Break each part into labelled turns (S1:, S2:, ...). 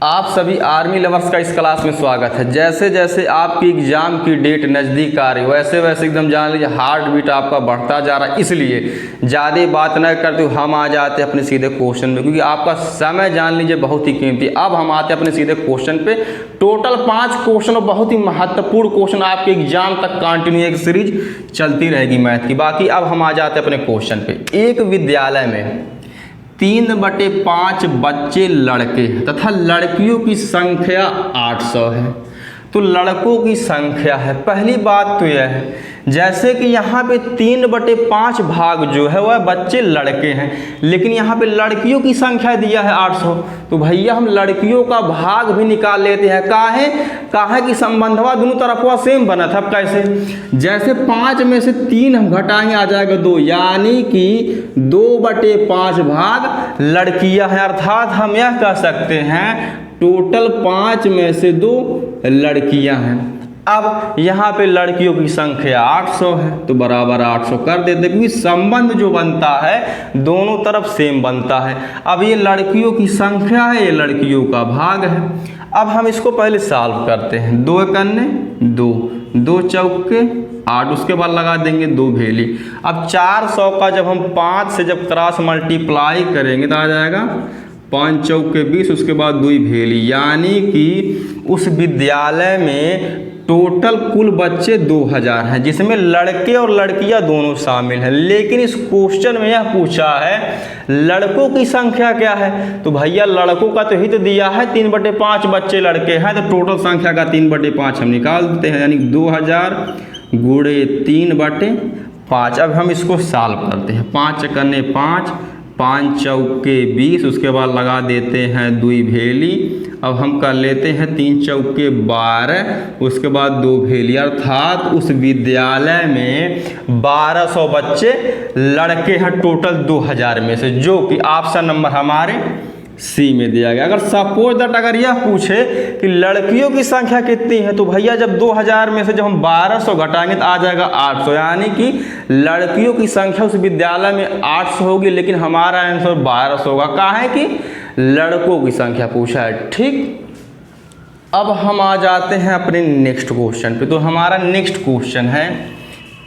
S1: आप सभी army lovers का इस क्लास में स्वागत है। जैसे जैसे आपकी एग्ज़ाम की डेट नज़दीक आ रही है वैसे वैसे एकदम जान लीजिए हार्ट बीट आपका बढ़ता जा रहा है। इसलिए ज़्यादा बात न करते हुए हम आ जाते हैं अपने सीधे क्वेश्चन में, क्योंकि आपका समय जान लीजिए बहुत ही कीमती। अब हम आते हैं अपने सीधे क्वेश्चन पे। टोटल 5 क्वेश्चन और बहुत ही महत्वपूर्ण क्वेश्चन आपके एग्जाम तक कंटिन्यू एक सीरीज चलती रहेगी मैथ की। बाकी अब हम आ जाते हैं अपने क्वेश्चन पे। एक विद्यालय में 3/5 बच्चे लड़के तथा लड़कियों की संख्या 800 है। तो लड़कों की संख्या है। पहली बात तो यह है जैसे कि यहाँ पे 3/5 भाग जो है वह बच्चे लड़के हैं, लेकिन यहाँ पे लड़कियों की संख्या दिया है 800। तो भैया हम लड़कियों का भाग भी निकाल लेते हैं। काहे कि संबंधवा दोनों तरफवा सेम बना था। अब कैसे? जैसे 5 में से 3 हम घटाएंगे आ जाएगा 2, यानी कि 2/5 भाग लड़कियां हैं। अर्थात हम यह कह सकते हैं टोटल 5 में से 2 लड़कियां हैं। अब यहाँ पे लड़कियों की संख्या 800 है तो बराबर 800 कर देते, क्योंकि संबंध जो बनता है दोनों तरफ सेम बनता है। अब ये लड़कियों की संख्या है, ये लड़कियों का भाग है। अब हम इसको पहले सॉल्व करते हैं। 2 कन्ने 2, 2 चौके 8, उसके बाद लगा देंगे 2 भेली। अब 400 का जब हम 5 से जब क्रॉस मल्टीप्लाई करेंगे तो आ जाएगा 5 चौके 20, उसके बाद 2 भेली, यानी कि उस विद्यालय में टोटल कुल बच्चे 2000 हैं, जिसमें लड़के और लड़कियां दोनों शामिल हैं। लेकिन इस क्वेश्चन में यह पूछा है लड़कों की संख्या क्या है। तो भैया लड़कों का तो हित दिया है 3/5 बच्चे लड़के हैं, तो टोटल संख्या का 3/5 हम निकाल देते हैं, यानी 2000 गुणे 3/5। अब हम इसको सॉल्व करते हैं। 5 कन्ने 5, 5 चौके 20, उसके बाद लगा देते हैं 2 भेली। अब हम कर लेते हैं 3 चौके 12, उसके बाद 2 भेली। अर्थात उस विद्यालय में 1200 बच्चे लड़के हैं टोटल 2000 में से, जो कि ऑप्शन नंबर हमारे सी में दिया गया। अगर सपोज दैट अगर यह पूछे कि लड़कियों की संख्या कितनी है, तो भैया जब 2000 में से जब हम 1200 घटाएंगे तो आ जाएगा 800, यानी कि लड़कियों की संख्या उस विद्यालय में 800 होगी, लेकिन हमारा आंसर 1200 होगा। काहे कि लड़कों की संख्या पूछा है। ठीक, अब हम आ जाते हैं अपने नेक्स्ट क्वेश्चन पे। तो हमारा नेक्स्ट क्वेश्चन है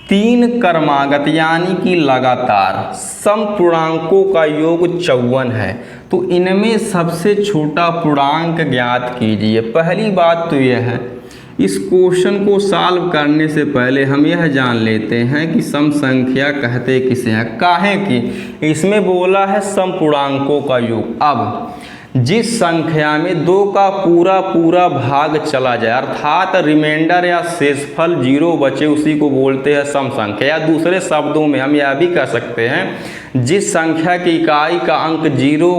S1: 3 क्रमागत यानी कि लगातार समपूर्णांकों का योग 54 है, तो इनमें सबसे छोटा पूर्णांक ज्ञात कीजिए। पहली बात तो यह है इस क्वेश्चन को सॉल्व करने से पहले हम यह जान लेते हैं कि सम संख्या कहते किसे हैं। काहे कि इसमें बोला है समपूर्णांकों का योग। अब जिस संख्या में 2 का पूरा भाग चला जाए, अर्थात रिमाइंडर या शेषफल 0 बचे, उसी को बोलते हैं सम संख्या। या दूसरे शब्दों में हम यह भी कह सकते हैं जिस संख्या की इकाई का अंक 0,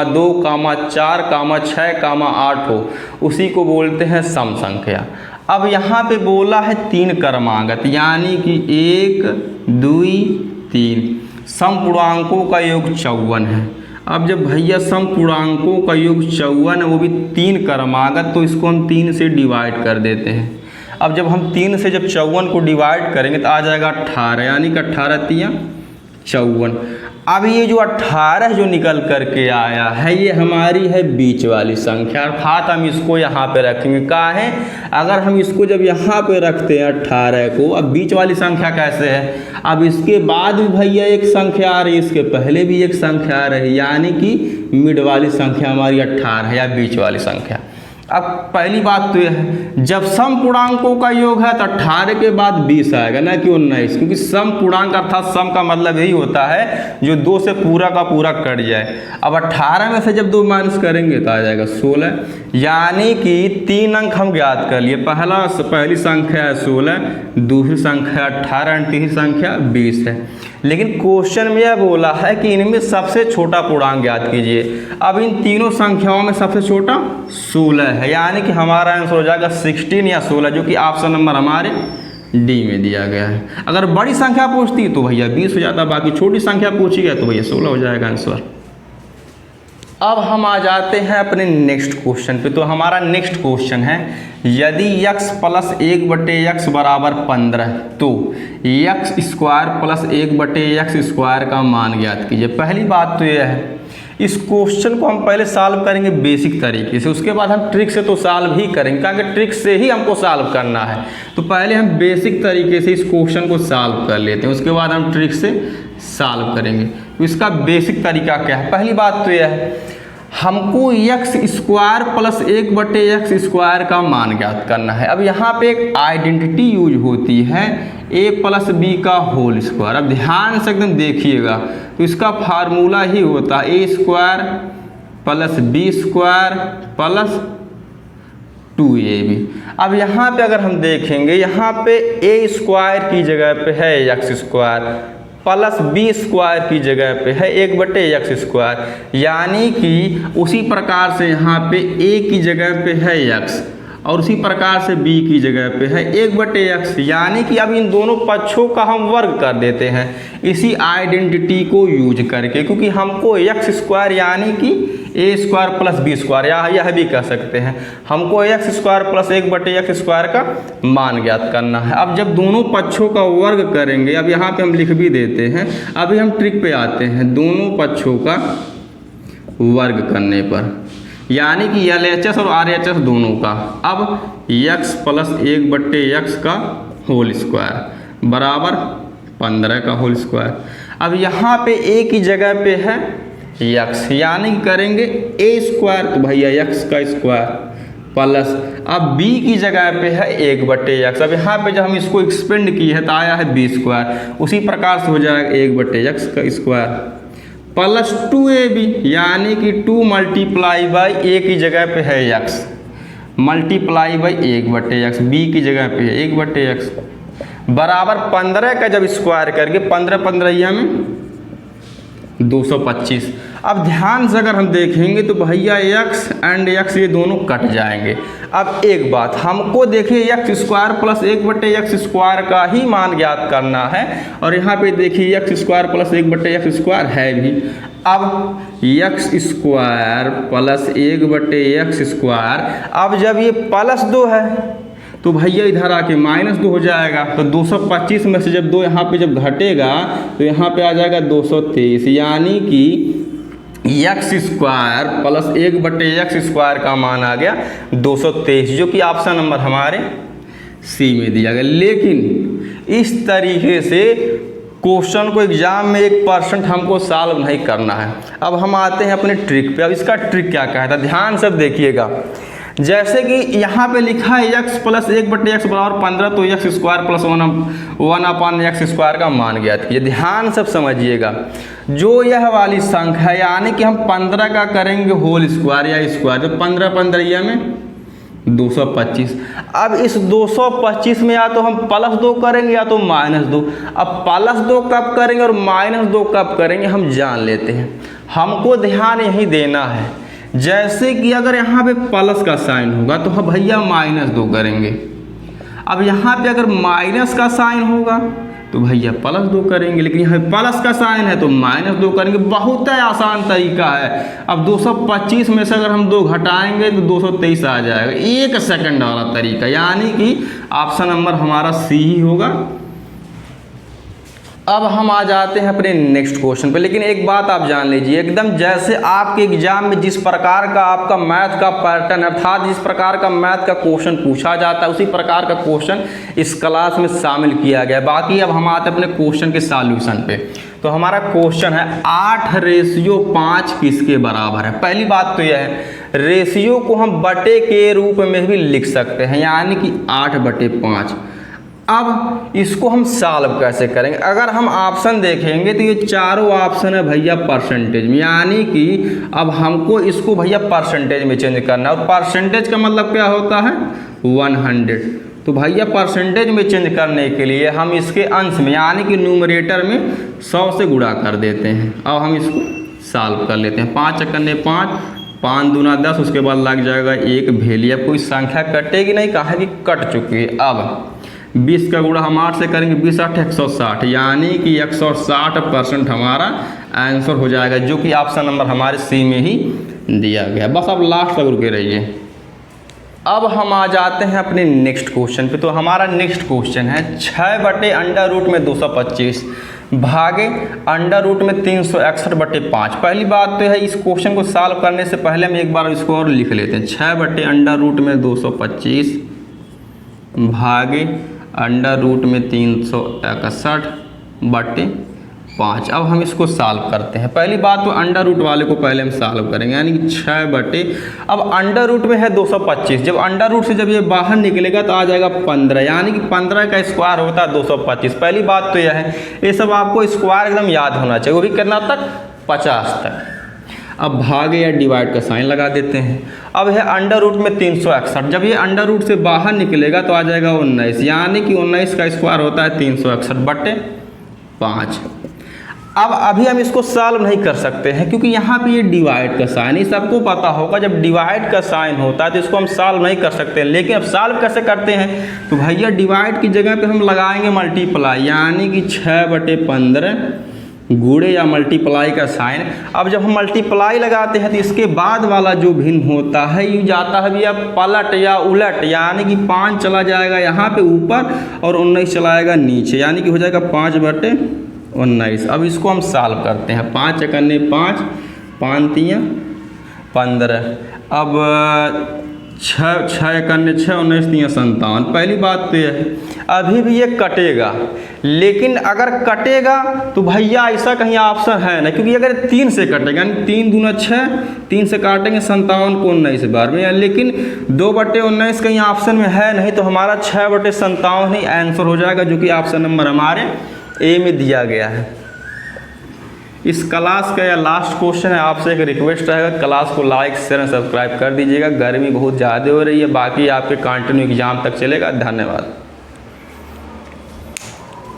S1: 2, 4, 6, 8 हो, उसी को बोलते हैं सम संख्या। अब यहाँ पे बोला है 3 क्रमागत यानी कि 1, 2, 3 समपूर्णांकों का योग 54 है। अब जब भैया समपूर्णांकों का योग 54 है, वो भी 3 क्रमागत, तो इसको हम 3 से डिवाइड कर देते हैं। अब जब हम 3 से जब 54 को डिवाइड करेंगे तो आ जाएगा 18, यानी कि 18 3 54। अब ये जो 18 जो निकल करके आया है ये हमारी है बीच वाली संख्या, अर्थात हम इसको यहाँ पे रखेंगे। काहे? अगर हम इसको जब यहाँ पे रखते हैं 18 को, अब बीच वाली संख्या कैसे है, अब इसके बाद भी भैया एक संख्या आ रही है, इसके पहले भी एक संख्या आ रही है, यानी कि मिड वाली संख्या हमारी 18 है या बीच वाली संख्या। अब पहली बात तो यह है जब सम पूर्णांकों का योग है तो 18 के बाद 20 आएगा, ना कि 19, क्योंकि सम पूर्णांक अर्थात सम का मतलब यही होता है जो 2 से पूरा का पूरा कट जाए। अब 18 में से जब 2 माइनस करेंगे तो आ जाएगा 16, यानी कि 3 अंक हम ज्ञात कर लिए। पहली संख्या है 16, दूसरी संख्या 18, तीसरी संख्या 20 है। लेकिन क्वेश्चन में यह बोला है कि इनमें सबसे छोटा पूर्णांक ज्ञात कीजिए। अब इन तीनों संख्याओं में सबसे छोटा 16 है, यानी कि हमारा आंसर हो जाएगा 16 या 16, जो कि ऑप्शन नंबर हमारे डी में दिया गया है। अगर बड़ी संख्या पूछती तो भैया 20 हो जाता, बाकी छोटी संख्या पूछी गया तो भैया 16 हो जाएगा आंसर। अब हम आ जाते हैं अपने नेक्स्ट क्वेश्चन पे। तो हमारा नेक्स्ट क्वेश्चन है यदि x + 1/x बराबर 15 तो x² + 1/x² का मान ज्ञात कीजिए। पहली बात तो यह है इस क्वेश्चन को हम पहले सॉल्व करेंगे बेसिक तरीके से, उसके बाद हम ट्रिक से तो सॉल्व ही करेंगे, क्योंकि ट्रिक से ही हमको सॉल्व करना है। तो पहले हम बेसिक तरीके से इस क्वेश्चन को सॉल्व कर लेते हैं, उसके बाद हम ट्रिक से सॉल्व करेंगे। तो इसका बेसिक तरीका क्या है? पहली बात तो यह है, हमको एक्स स्क्वायर प्लस 1/x² का मान ज्ञात करना है। अब यहाँ पे एक आइडेंटिटी यूज होती है a + b का होल स्क्वायर। अब ध्यान से एकदम देखिएगा, तो इसका फार्मूला ही होता है a² + b² + 2ab। अब यहाँ पे अगर हम देखेंगे, यहाँ पे a² की जगह पे है x² प्लस b² की जगह पे है 1/x², यानी कि उसी प्रकार से यहाँ पे a की जगह पे है x और उसी प्रकार से b की जगह पे है 1/x, यानी कि अब इन दोनों पक्षों का हम वर्ग कर देते हैं इसी आइडेंटिटी को यूज करके, क्योंकि हमको x² यानी कि a² + b² या यह भी कह सकते हैं, हमको x² + 1/x² का मान ज्ञात करना है। अब जब दोनों पक्षों का वर्ग करेंगे, अब यहाँ पे हम लिख भी देते हैं, अभी हम ट्रिक पे आते हैं। दोनों पक्षों का वर्ग करने पर, यानी कि LHS और RHS दोनों का, अब x + 1/x का होल स्क्वायर बराबर 15 का होल स्क्वायर। अब यहाँ पे a की जगह पे है x, यानी कि करेंगे a², तो भैया x का स्क्वायर प्लस, अब b की जगह पे है 1/x। अब यहाँ पे जब हम इसको एक्सपेंड किए हैं तो आया है b², उसी प्रकार से हो जाएगा 1/x का स्क्वायर प्लस 2ab, यानी कि 2 × a की जगह पे है x multiply by 1/x, b की जगह पे है 1/x बराबर 15 का जब स्क्वायर करके 15 में 225। अब ध्यान से अगर हम देखेंगे तो भैया x एंड x ये दोनों कट जाएंगे। अब एक बात, हमको देखिए x² + 1/x² का ही मान ज्ञात करना है, और यहाँ पे देखिए x² + 1/x² है भी। अब x² + 1/x², अब जब ये +2 है तो भैया इधर आके -2 हो जाएगा, तो 225 में से जब 2 यहाँ पे जब घटेगा तो यहाँ पे आ जाएगा 223, यानी कि x² + 1/x² का मान आ गया 223, जो कि ऑप्शन नंबर हमारे सी में दिया गया। लेकिन इस तरीके से क्वेश्चन को एग्जाम में 1% हमको सॉल्व नहीं करना है। अब हम आते हैं अपने ट्रिक पे। अब इसका ट्रिक क्या कहता है, ध्यान से देखिएगा। जैसे कि यहाँ पे लिखा है x + 1/x बराबर 15, तो x² + 1/x² का मान ज्ञात कीजिए। ध्यान से समझिएगा, जो यह वाली संख्या है, यानी कि हम 15 का करेंगे होल स्क्वायर या स्क्वायर, तो 15 में 225। अब इस 225 में या तो हम +2 करेंगे या तो -2। अब +2 कब करेंगे और -2 कब करेंगे हम जान लेते हैं। हमको ध्यान यही देना है, जैसे कि अगर यहाँ पे प्लस का साइन होगा तो हम भैया -2 करेंगे। अब यहाँ पे अगर माइनस का साइन होगा तो भैया +2 करेंगे, लेकिन यहाँ प्लस का साइन है तो -2 करेंगे। बहुत ही आसान तरीका है। अब 225 में से अगर हम 2 घटाएंगे तो 223 आ जाएगा, 1 सेकंड वाला तरीका, यानी कि ऑप्शन नंबर हमारा सी ही होगा। अब हम आ जाते हैं अपने नेक्स्ट क्वेश्चन पे। लेकिन एक बात आप जान लीजिए, एकदम जैसे आपके एग्जाम में जिस प्रकार का आपका मैथ का पैटर्न, अर्थात जिस प्रकार का मैथ का क्वेश्चन पूछा जाता है, उसी प्रकार का क्वेश्चन इस क्लास में शामिल किया गया है। बाकी अब हम आते हैं अपने क्वेश्चन के सॉल्यूशन पे। तो हमारा क्वेश्चन है 8:5 किसके बराबर है। पहली बात तो यह है, रेशियो को हम बटे के रूप में भी लिख सकते हैं, यानी कि 8/5। अब इसको हम सॉल्व कैसे करेंगे? अगर हम ऑप्शन देखेंगे तो ये चारों ऑप्शन है भैया परसेंटेज में, यानी कि अब हमको इसको भैया परसेंटेज में चेंज करना है। और परसेंटेज का मतलब क्या होता है? 100। तो भैया परसेंटेज में चेंज करने के लिए हम इसके अंश में, यानी कि न्यूमरेटर में 100 से गुणा कर देते हैं। अब हम इसको सॉल्व कर लेते हैं। 5 × 5, 5 दूना 10, उसके बाद लग जाएगा 1 भेली। अब कोई संख्या कटेगी नहीं, कहा कि कट चुकी है। अब 20 का गुणा हम 8 से करेंगे, 20 × 8 160, यानी कि 160% हमारा आंसर हो जाएगा, जो कि ऑप्शन नंबर हमारे सी में ही दिया गया। बस अब लास्ट तक रुके रहिए। अब हम आ जाते हैं अपने नेक्स्ट क्वेश्चन पे। तो हमारा नेक्स्ट क्वेश्चन है 6/√225। भागे अंडर रूट में 361/5। पहली बात तो है इस क्वेश्चन को सॉल्व करने से पहले हम एक बार इसको और लिख लेते हैं। 6 अंडर रूट में 225 भागे अंडर रूट में 361/5। अब हम इसको सॉल्व करते हैं। पहली बात तो अंडर रूट वाले को पहले हम सॉल्व करेंगे, यानी कि 6 अब अंडर रूट में है 225, जब अंडर रूट से जब ये बाहर निकलेगा तो आ जाएगा 15, यानी कि 15 का स्क्वायर होता है 225। पहली बात तो यह है, ये सब आपको स्क्वायर एकदम याद होना चाहिए, वो भी कितना तक, 50 तक। अब भागे या डिवाइड का साइन लगा देते हैं। अब है अंडर रूट में 361, जब ये अंडर रूट से बाहर निकलेगा तो आ जाएगा 19, यानी कि 19 का स्क्वायर होता है 361/5। अब अभी हम इसको सॉल्व नहीं कर सकते हैं क्योंकि यहाँ पे ये डिवाइड का साइन, ये सबको पता होगा जब डिवाइड का साइन होता है तो इसको हम सॉल्व नहीं कर सकते हैं। लेकिन अब सॉल्व कैसे करते हैं, तो भैया डिवाइड की जगह पे हम लगाएंगे मल्टीप्लाई, यानी कि 6/15 गुणे या मल्टीप्लाई का साइन। अब जब हम मल्टीप्लाई लगाते हैं तो इसके बाद वाला जो भिन्न होता है ये जाता है भैया पलट या उलट, यानी कि 5 चला जाएगा यहाँ पे ऊपर और 19 चलाएगा नीचे, यानी कि हो जाएगा 5/19। अब इसको हम सॉल्व करते हैं। 5 एकन्ने 5, 5 तियाँ 15। अब 6 एकन्ने 6, 19 तियाँ 57। पहली बात तो यह है अभी भी ये कटेगा, लेकिन अगर कटेगा तो भैया ऐसा कहीं ऑप्शन है ना, क्योंकि अगर 3 से कटेगा यानी 3 दूना 6, 3 से काटेंगे 57 को 19 बार में, लेकिन 2/19 कहीं ऑप्शन में है नहीं, तो हमारा 6/57 ही आंसर हो जाएगा, जो कि ऑप्शन नंबर हमारे ए में दिया गया है। इस क्लास का यह लास्ट क्वेश्चन है। आपसे एक रिक्वेस्ट रहेगा, क्लास को लाइक शेयर एंड सब्सक्राइब कर दीजिएगा। गर्मी बहुत ज़्यादा हो रही है, बाकी आपके कंटिन्यू एग्जाम तक चलेगा। धन्यवाद।